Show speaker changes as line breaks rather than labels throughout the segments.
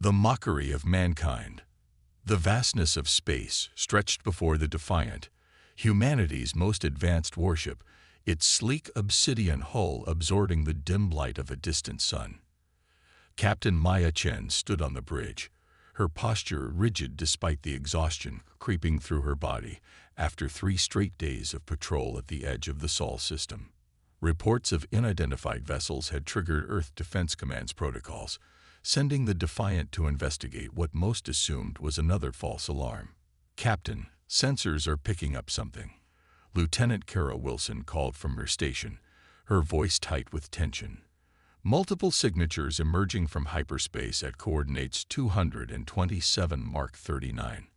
The mockery of mankind. The vastness of space stretched before the Defiant, humanity's most advanced warship, its sleek obsidian hull absorbing the dim light of a distant sun. Captain Maya Chen stood on the bridge, her posture rigid despite the exhaustion creeping through her body after 3 straight days of patrol at the edge of the Sol system. Reports of unidentified vessels had triggered Earth Defense Command's protocols, sending the Defiant to investigate what most assumed was another false alarm. "Captain, sensors are picking up something," Lieutenant Kara Wilson called from her station, her voice tight with tension. Multiple signatures emerging from hyperspace at coordinates 227 Mark 39.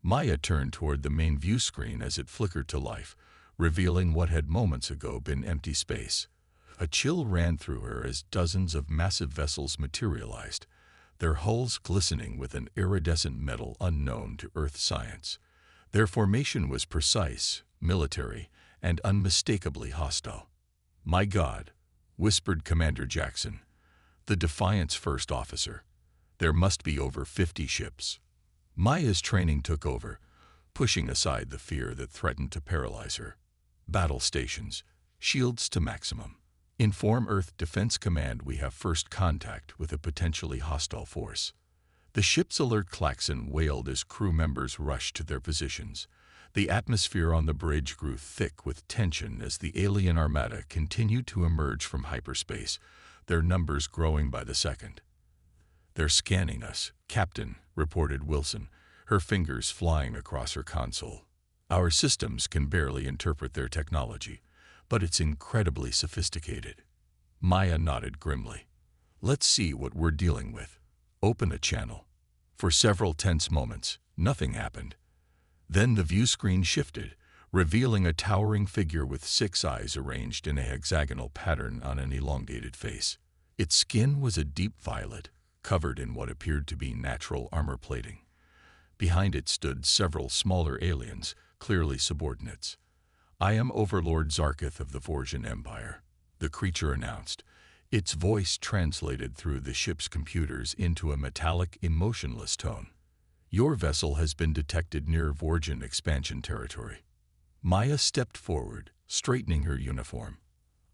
Maya turned toward the main view screen as it flickered to life, revealing what had moments ago been empty space. A chill ran through her as dozens of massive vessels materialized, their hulls glistening with an iridescent metal unknown to Earth science. Their formation was precise, military, and unmistakably hostile. "My God," whispered Commander Jackson, the Defiant's first officer. "There must be over 50 ships." Maya's training took over, pushing aside the fear that threatened to paralyze her. "Battle stations, shields to maximum. Inform Earth Defense Command we have first contact with a potentially hostile force." The ship's alert klaxon wailed as crew members rushed to their positions. The atmosphere on the bridge grew thick with tension as the alien armada continued to emerge from hyperspace, their numbers growing by the second. "They're scanning us, Captain," reported Wilson, her fingers flying across her console. "Our systems can barely interpret their technology, but it's incredibly sophisticated." Maya nodded grimly. "Let's see what we're dealing with. Open a channel." For several tense moments, nothing happened. Then the view screen shifted, revealing a towering figure with 6 eyes arranged in a hexagonal pattern on an elongated face. Its skin was a deep violet, covered in what appeared to be natural armor plating. Behind it stood several smaller aliens, clearly subordinates. "I am Overlord Zarketh of the Vorsian Empire," the creature announced, its voice translated through the ship's computers into a metallic, emotionless tone. "Your vessel has been detected near Vorsian expansion territory." Maya stepped forward, straightening her uniform.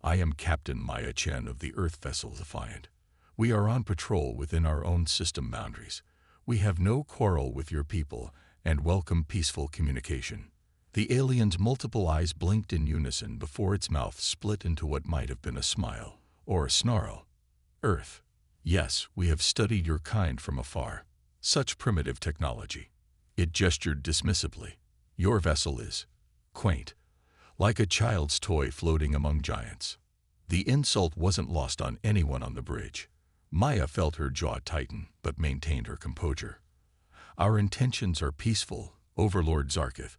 "I am Captain Maya Chen of the Earth vessel Defiant. We are on patrol within our own system boundaries. We have no quarrel with your people and welcome peaceful communication." The alien's multiple eyes blinked in unison before its mouth split into what might have been a smile, or a snarl. "Earth. Yes, we have studied your kind from afar. Such primitive technology." It gestured dismissively. "Your vessel is quaint, like a child's toy floating among giants." The insult wasn't lost on anyone on the bridge. Maya felt her jaw tighten, but maintained her composure. "Our intentions are peaceful, Overlord Zarketh,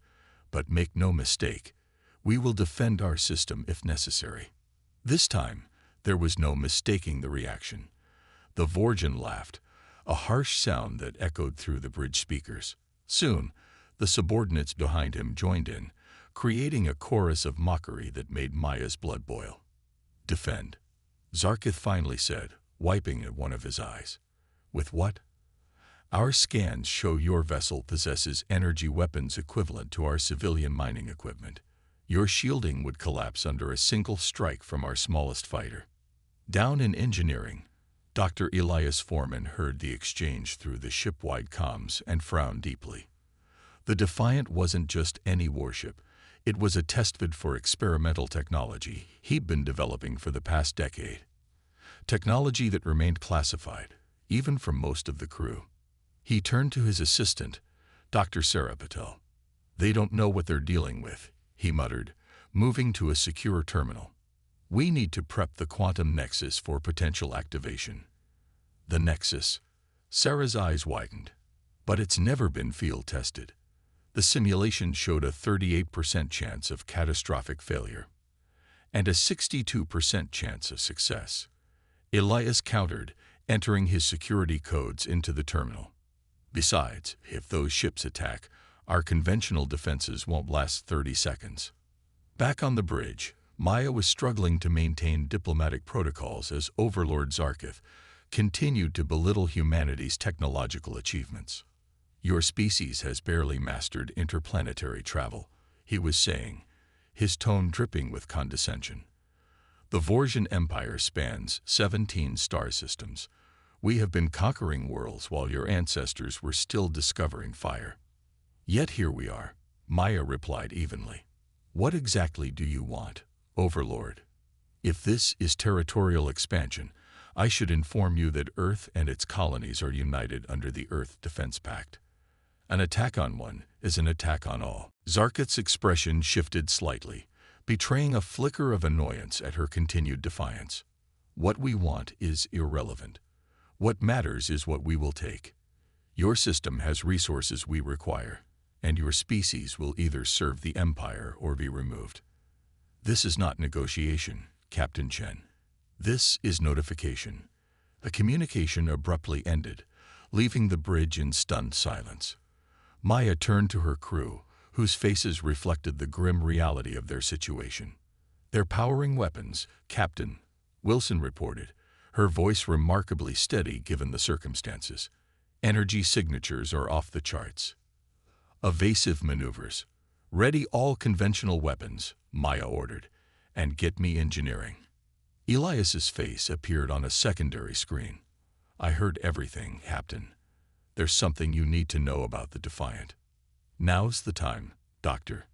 but make no mistake, we will defend our system if necessary." This time, there was no mistaking the reaction. The Vorsian laughed, a harsh sound that echoed through the bridge speakers. Soon, the subordinates behind him joined in, creating a chorus of mockery that made Maya's blood boil. "Defend," Zarketh finally said, wiping at one of his eyes. "With what?" "Our scans show your vessel possesses energy weapons equivalent to our civilian mining equipment. Your shielding would collapse under a single strike from our smallest fighter." Down in engineering, Dr. Elias Foreman heard the exchange through the ship-wide comms and frowned deeply. The Defiant wasn't just any warship. It was a testbed for experimental technology he'd been developing for the past decade. Technology that remained classified, even from most of the crew. He turned to his assistant, Dr. Sarah Patel. "They don't know what they're dealing with," he muttered, moving to a secure terminal. "We need to prep the quantum nexus for potential activation." The nexus. Sarah's eyes widened. "But it's never been field-tested." The simulation showed a 38% chance of catastrophic failure and a 62% chance of success. Elias countered, entering his security codes into the terminal. "Besides, if those ships attack, our conventional defenses won't last 30 seconds. Back on the bridge, Maya was struggling to maintain diplomatic protocols as Overlord Zarketh continued to belittle humanity's technological achievements. "Your species has barely mastered interplanetary travel," he was saying, his tone dripping with condescension. "The Vorsian Empire spans 17 star systems. We have been conquering worlds while your ancestors were still discovering fire." "Yet here we are," Maya replied evenly. "What exactly do you want, Overlord? If this is territorial expansion, I should inform you that Earth and its colonies are united under the Earth Defense Pact. An attack on one is an attack on all." Zarkith's expression shifted slightly, betraying a flicker of annoyance at her continued defiance. "What we want is irrelevant. What matters is what we will take. Your system has resources we require, and your species will either serve the Empire or be removed." "This is not negotiation, Captain Chen. This is notification." The communication abruptly ended, leaving the bridge in stunned silence. Maya turned to her crew, whose faces reflected the grim reality of their situation. "They're powering weapons, Captain," Wilson reported, her voice remarkably steady given the circumstances. "Energy signatures are off the charts." "Evasive maneuvers. Ready all conventional weapons," Maya ordered, "and get me engineering." Elias's face appeared on a secondary screen. "I heard everything, Captain. There's something you need to know about the Defiant." "Now's the time, Doctor.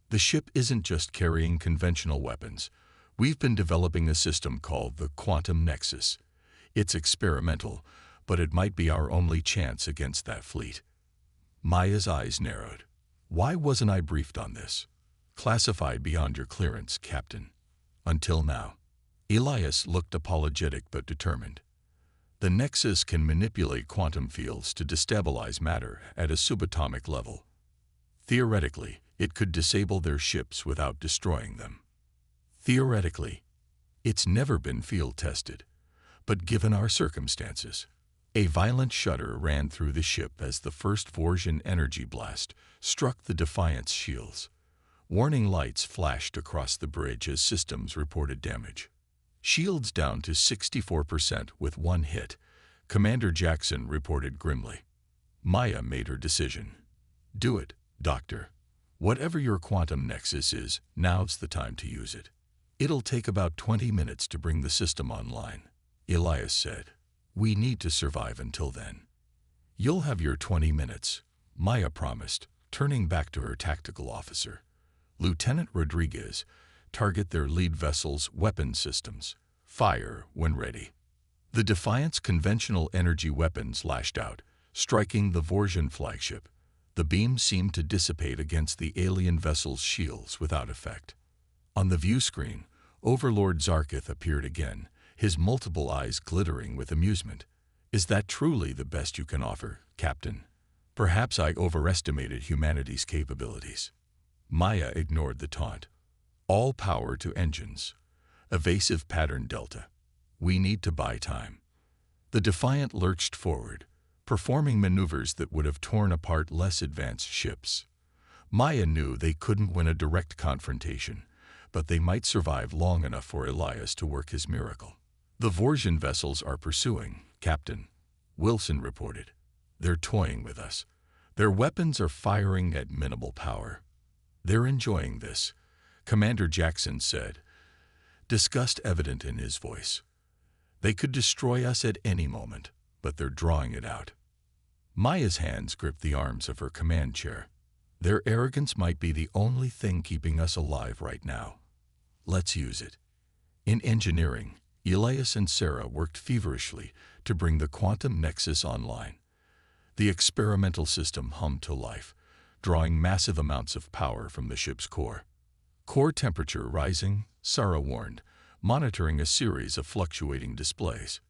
The ship isn't just carrying conventional weapons. We've been developing a system called the Quantum Nexus. It's experimental, but it might be our only chance against that fleet." Maya's eyes narrowed. "Why wasn't I briefed on this?" "Classified beyond your clearance, Captain. Until now." Elias looked apologetic but determined. "The Nexus can manipulate quantum fields to destabilize matter at a subatomic level. Theoretically, it could disable their ships without destroying them." "Theoretically. It's never been field-tested. But given our circumstances." A violent shudder ran through the ship as the first Vorsian energy blast struck the Defiant's shields. Warning lights flashed across the bridge as systems reported damage. "Shields down to 64% with one hit," Commander Jackson reported grimly. Maya made her decision. "Do it, Doctor. Whatever your quantum nexus is, now's the time to use it." "It'll take about 20 minutes to bring the system online," Elias said. "We need to survive until then." "You'll have your 20 minutes, Maya promised, turning back to her tactical officer. "Lieutenant Rodriguez, target their lead vessel's weapon systems. Fire when ready." The Defiant's conventional energy weapons lashed out, striking the Vorsian flagship. The beam seemed to dissipate against the alien vessel's shields without effect. On the view screen, Overlord Zarkith appeared again, his multiple eyes glittering with amusement. "Is that truly the best you can offer, Captain? Perhaps I overestimated humanity's capabilities." Maya ignored the taunt. "All power to engines. Evasive pattern delta. We need to buy time." The Defiant lurched forward, performing maneuvers that would have torn apart less advanced ships. Maya knew they couldn't win a direct confrontation, but they might survive long enough for Elias to work his miracle. "The Vorsian vessels are pursuing, Captain," Wilson reported. "They're toying with us. Their weapons are firing at minimal power." "They're enjoying this," Commander Jackson said, disgust evident in his voice. "They could destroy us at any moment, but they're drawing it out." Maya's hands gripped the arms of her command chair. "Their arrogance might be the only thing keeping us alive right now. Let's use it." In engineering, Elias and Sarah worked feverishly to bring the quantum nexus online. The experimental system hummed to life, drawing massive amounts of power from the ship's core. "Core temperature rising," Sarah warned, monitoring a series of fluctuating displays.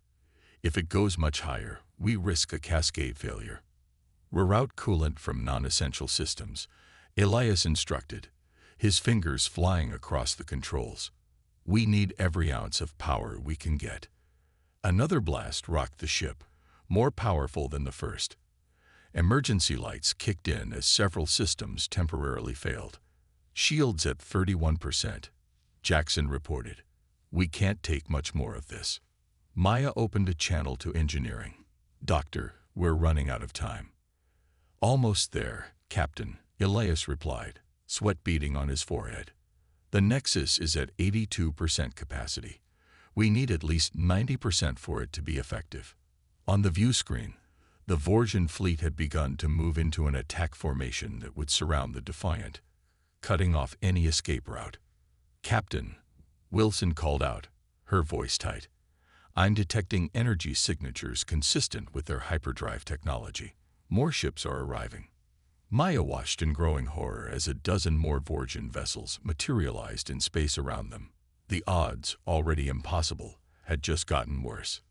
"If it goes much higher, we risk a cascade failure." "Reroute coolant from non-essential systems," Elias instructed, his fingers flying across the controls. "We need every ounce of power we can get." Another blast rocked the ship, more powerful than the first. Emergency lights kicked in as several systems temporarily failed. "Shields at 31%, Jackson reported. "We can't take much more of this." Maya opened a channel to engineering. "Doctor, we're running out of time." "Almost there, Captain," Elias replied, sweat beading on his forehead. "The Nexus is at 82% capacity. We need at least 90% for it to be effective." On the view screen, the Vorsian fleet had begun to move into an attack formation that would surround the Defiant, cutting off any escape route. "Captain," Wilson called out, her voice tight, "I'm detecting energy signatures consistent with their hyperdrive technology. More ships are arriving." Maya watched in growing horror as a dozen more Vorsian vessels materialized in space around them. The odds, already impossible, had just gotten worse.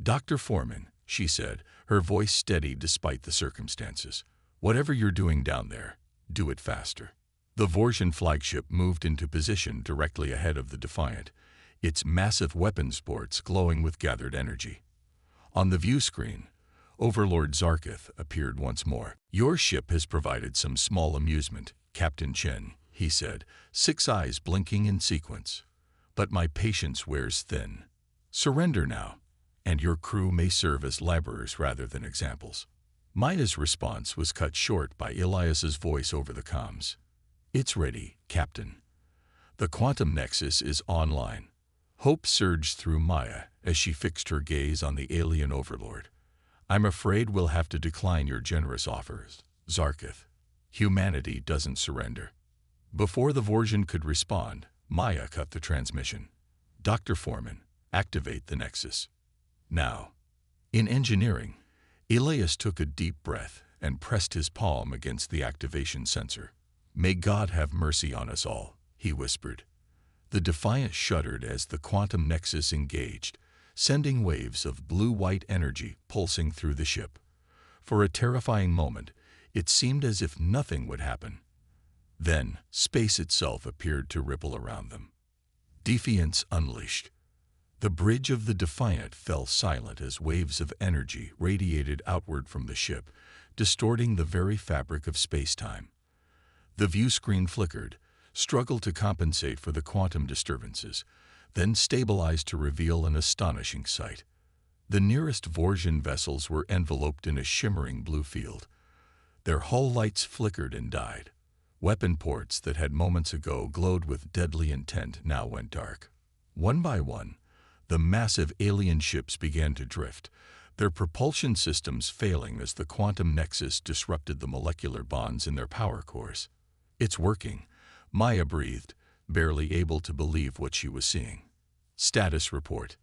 "Dr. Foreman," she said, her voice steady despite the circumstances, "whatever you're doing down there, do it faster." The Vorsian flagship moved into position directly ahead of the Defiant, its massive weapons ports glowing with gathered energy. On the view screen, Overlord Zarkith appeared once more. "Your ship has provided some small amusement, Captain Chen," he said, 6 eyes blinking in sequence. "But my patience wears thin. Surrender now, and your crew may serve as laborers rather than examples." Maya's response was cut short by Elias's voice over the comms. "It's ready, Captain. The quantum nexus is online." Hope surged through Maya as she fixed her gaze on the alien overlord. "I'm afraid we'll have to decline your generous offers, Zarkith. Humanity doesn't surrender." Before the Vorsian could respond, Maya cut the transmission. "Dr. Foreman, activate the nexus. Now." In engineering, Elias took a deep breath and pressed his palm against the activation sensor. "May God have mercy on us all," he whispered. The Defiant shuddered as the quantum nexus engaged, sending waves of blue-white energy pulsing through the ship. For a terrifying moment, it seemed as if nothing would happen. Then, space itself appeared to ripple around them. Defiance unleashed. The bridge of the Defiant fell silent as waves of energy radiated outward from the ship, distorting the very fabric of space-time. The view screen flickered, struggled to compensate for the quantum disturbances, then stabilized to reveal an astonishing sight. The nearest Vorsian vessels were enveloped in a shimmering blue field. Their hull lights flickered and died. Weapon ports that had moments ago glowed with deadly intent now went dark. One by one, the massive alien ships began to drift, their propulsion systems failing as the quantum nexus disrupted the molecular bonds in their power cores. "It's working," Maya breathed, barely able to believe what she was seeing. "Status report."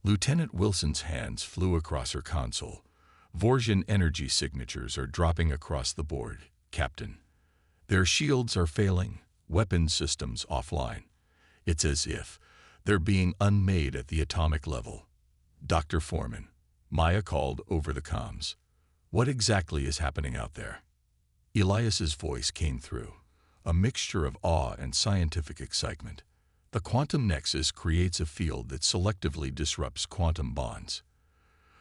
Lieutenant Wilson's hands flew across her console. "Vorsian energy signatures are dropping across the board, Captain. Their shields are failing, weapon systems offline. It's as if they're being unmade at the atomic level." "Dr. Foreman," Maya called over the comms. "What exactly is happening out there?" Elias's voice came through, a mixture of awe and scientific excitement. "The quantum nexus creates a field that selectively disrupts quantum bonds.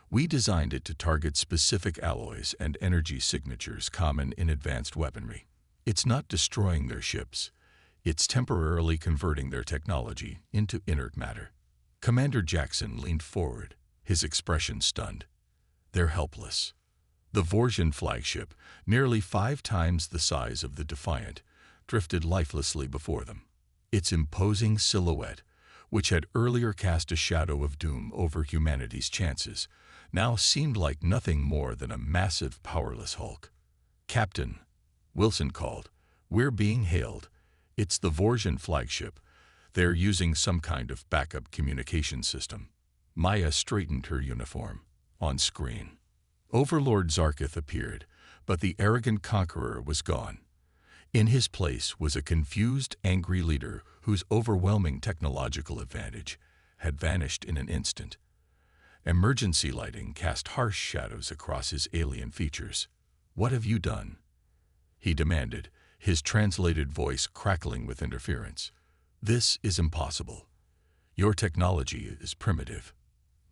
We designed it to target specific alloys and energy signatures common in advanced weaponry. It's not destroying their ships. It's temporarily converting their technology into inert matter." Commander Jackson leaned forward, his expression stunned. "They're helpless." The Vorsian flagship, nearly 5 times the size of the Defiant, drifted lifelessly before them. Its imposing silhouette, which had earlier cast a shadow of doom over humanity's chances, now seemed like nothing more than a massive, powerless hulk. "Captain," Wilson called, "we're being hailed. It's the Vorsian flagship. They're using some kind of backup communication system." Maya straightened her uniform. On screen, Overlord Zarkith appeared, but the arrogant conqueror was gone. In his place was a confused, angry leader whose overwhelming technological advantage had vanished in an instant. Emergency lighting cast harsh shadows across his alien features. "What have you done?" he demanded, his translated voice crackling with interference. "This is impossible. Your technology is primitive."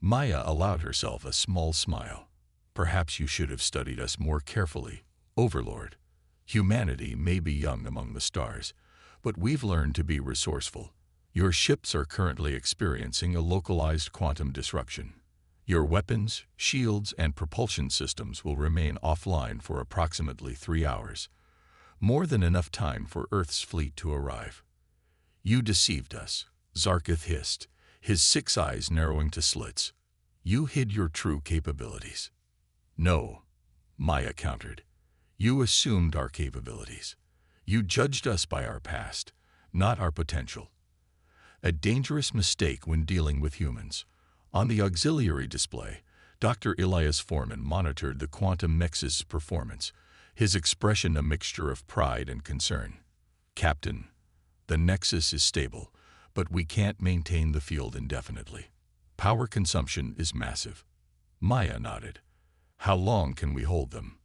Maya allowed herself a small smile. "Perhaps you should have studied us more carefully, Overlord. Humanity may be young among the stars, but we've learned to be resourceful. Your ships are currently experiencing a localized quantum disruption. Your weapons, shields, and propulsion systems will remain offline for approximately 3 hours, more than enough time for Earth's fleet to arrive. You deceived us, Zarkith hissed, his 6 eyes narrowing to slits. You hid your true capabilities. No, Maya countered. You assumed our capabilities. You judged us by our past, not our potential. A dangerous mistake when dealing with humans. On the auxiliary display, Dr. Elias Foreman monitored the quantum nexus performance, his expression a mixture of pride and concern. Captain, the nexus is stable, but we can't maintain the field indefinitely. Power consumption is massive. Maya nodded. How long can we hold them?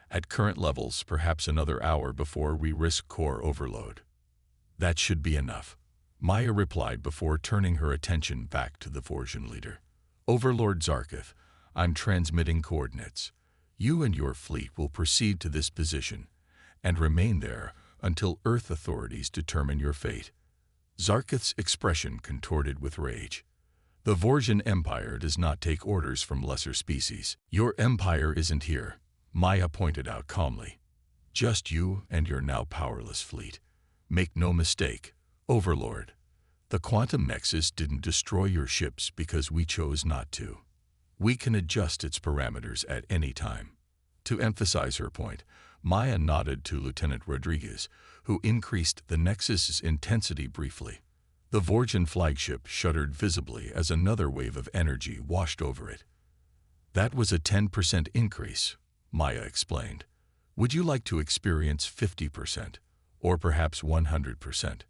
At current levels, perhaps another hour before we risk core overload. That should be enough, Maya replied before turning her attention back to the Vorsian leader. Overlord Zarkith, I'm transmitting coordinates. You and your fleet will proceed to this position and remain there until Earth authorities determine your fate. Zarkith's expression contorted with rage. The Vorsian Empire does not take orders from lesser species. Your empire isn't here, Maya pointed out calmly. Just you and your now powerless fleet. Make no mistake, Overlord. The quantum nexus didn't destroy your ships because we chose not to. We can adjust its parameters at any time. To emphasize her point, Maya nodded to Lieutenant Rodriguez, who increased the nexus's intensity briefly. The Vorsian flagship shuddered visibly as another wave of energy washed over it. That was a 10% increase, Maya explained. Would you like to experience 50%, or perhaps 100%?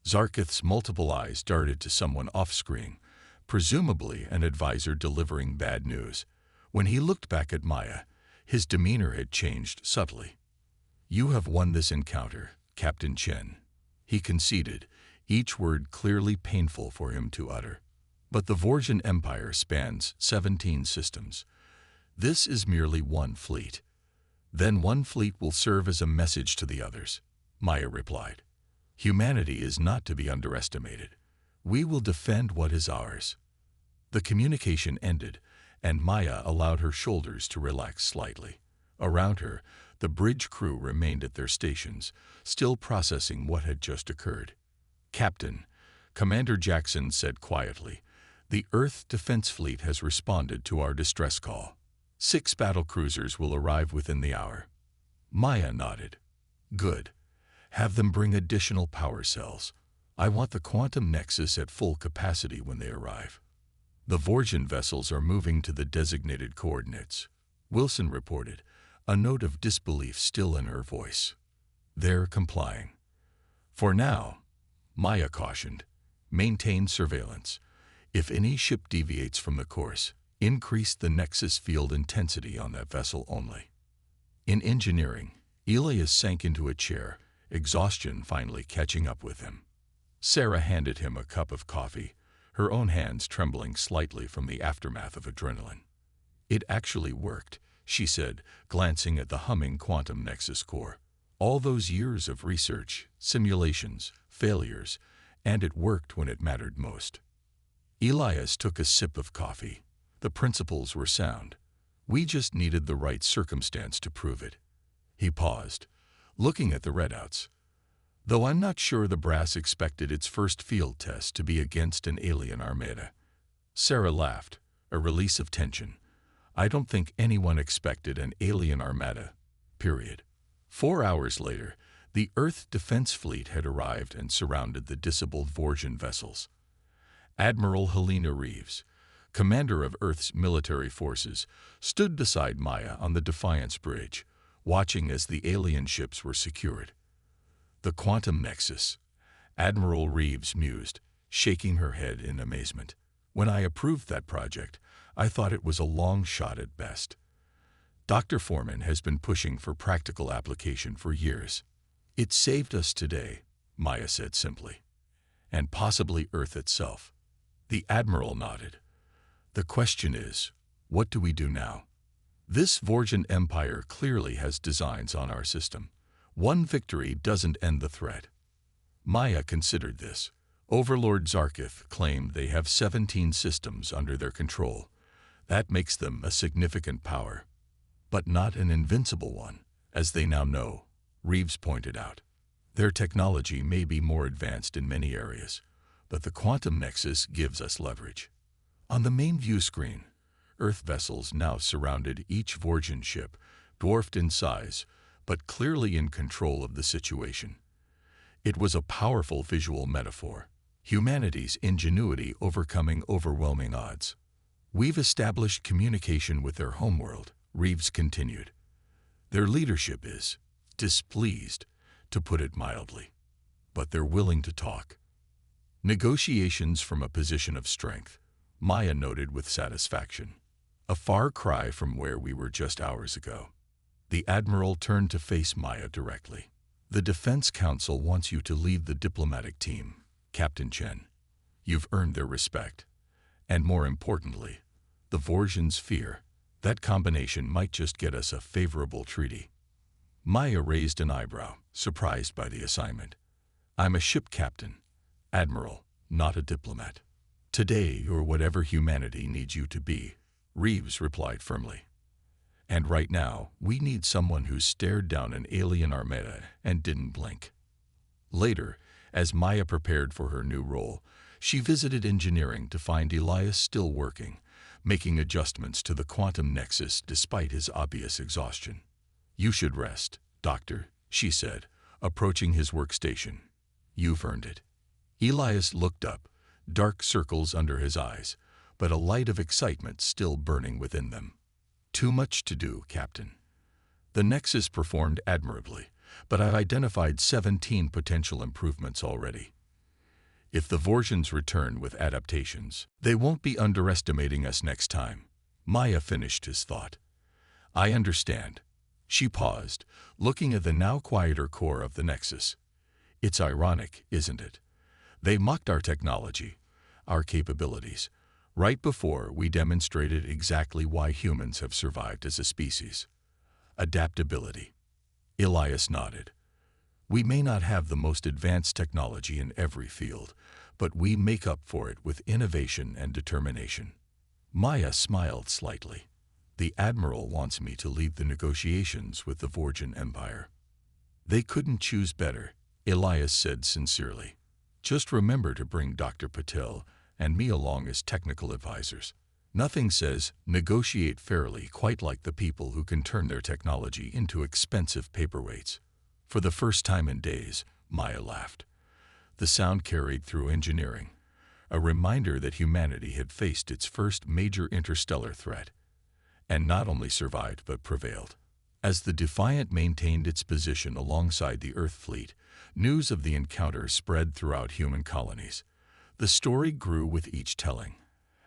Zarkith's multiple eyes darted to someone off-screen, presumably an advisor delivering bad news. When he looked back at Maya, his demeanor had changed subtly. You have won this encounter, Captain Chen. He conceded, each word clearly painful for him to utter. But the Vorsian Empire spans 17 systems. This is merely one fleet. Then one fleet will serve as a message to the others, Maya replied. Humanity is not to be underestimated. We will defend what is ours. The communication ended, and Maya allowed her shoulders to relax slightly. Around her, the bridge crew remained at their stations, still processing what had just occurred. Captain, Commander Jackson said quietly, the Earth Defense Fleet has responded to our distress call. 6 battle cruisers will arrive within the hour. Maya nodded. Good. Have them bring additional power cells. I want the quantum nexus at full capacity when they arrive. The Vorsian vessels are moving to the designated coordinates, Wilson reported, a note of disbelief still in her voice. They're complying. For now, Maya cautioned, maintain surveillance. If any ship deviates from the course, increase the nexus field intensity on that vessel only. In engineering, Elias sank into a chair, exhaustion finally catching up with him. Sarah handed him a cup of coffee, her own hands trembling slightly from the aftermath of adrenaline. It actually worked, she said, glancing at the humming quantum nexus core. All those years of research, simulations, failures, and it worked when it mattered most. Elias took a sip of coffee. The principles were sound. We just needed the right circumstance to prove it. He paused, looking at the readouts. Though I'm not sure the brass expected its first field test to be against an alien armada. Sarah laughed, a release of tension. I don't think anyone expected an alien armada, period. 4 hours later, the Earth Defense Fleet had arrived and surrounded the disabled Vorsian vessels. Admiral Helena Reeves, commander of Earth's military forces, stood beside Maya on the Defiance Bridge, watching as the alien ships were secured. The quantum nexus, Admiral Reeves mused, shaking her head in amazement. When I approved that project, I thought it was a long shot at best. Dr. Foreman has been pushing for practical application for years. It saved us today, Maya said simply, and possibly Earth itself. The Admiral nodded. The question is, what do we do now? This Vorsian Empire clearly has designs on our system. One victory doesn't end the threat. Maya considered this. Overlord Zarkith claimed they have 17 systems under their control, That makes them a significant power, but not an invincible one, as they now know, Reeves pointed out. Their technology may be more advanced in many areas, but the quantum nexus gives us leverage. On the main view screen, Earth vessels now surrounded each Vorgen ship, dwarfed in size, but clearly in control of the situation. It was a powerful visual metaphor, humanity's ingenuity overcoming overwhelming odds. We've established communication with their homeworld, Reeves continued. Their leadership is displeased, to put it mildly, but they're willing to talk. Negotiations from a position of strength, Maya noted with satisfaction. A far cry from where we were just hours ago. The Admiral turned to face Maya directly. The Defense Council wants you to lead the diplomatic team, Captain Chen. You've earned their respect. And more importantly, the Vorgen's fear. That combination might just get us a favorable treaty. Maya raised an eyebrow, surprised by the assignment. I'm a ship captain, Admiral, not a diplomat. Today, or whatever humanity needs you to be, Reeves replied firmly. And right now, we need someone who stared down an alien armada and didn't blink. Later, as Maya prepared for her new role, she visited engineering to find Elias still working, making adjustments to the quantum nexus despite his obvious exhaustion. You should rest, Doctor, she said, approaching his workstation. You've earned it. Elias looked up, dark circles under his eyes, but a light of excitement still burning within them. Too much to do, Captain. The Nexus performed admirably, but I've identified 17 potential improvements already. If the Vorgens return with adaptations, they won't be underestimating us next time. Maya finished his thought. I understand. She paused, looking at the now quieter core of the Nexus. It's ironic, isn't it? They mocked our technology, our capabilities, right before we demonstrated exactly why humans have survived as a species. Adaptability. Elias nodded. We may not have the most advanced technology in every field, but we make up for it with innovation and determination. Maya smiled slightly. The Admiral wants me to lead the negotiations with the Vorgen Empire. They couldn't choose better, Elias said sincerely. Just remember to bring Dr. Patel and me along as technical advisors. Nothing says negotiate fairly quite like the people who can turn their technology into expensive paperweights. For the first time in days, Maya laughed. The sound carried through engineering, a reminder that humanity had faced its first major interstellar threat, and not only survived but prevailed. As the Defiant maintained its position alongside the Earth fleet, news of the encounter spread throughout human colonies. The story grew with each telling.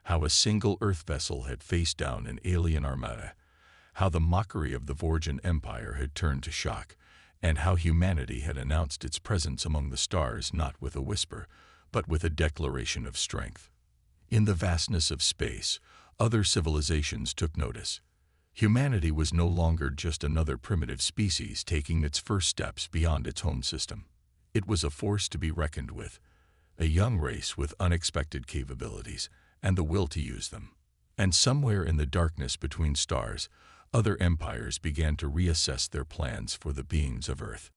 How a single Earth vessel had faced down an alien armada, how the mockery of the Vorgen Empire had turned to shock, and how humanity had announced its presence among the stars not with a whisper, but with a declaration of strength. In the vastness of space, other civilizations took notice. Humanity was no longer just another primitive species taking its first steps beyond its home system. It was a force to be reckoned with, a young race with unexpected capabilities and the will to use them. And somewhere in the darkness between stars, other empires began to reassess their plans for the beings of Earth.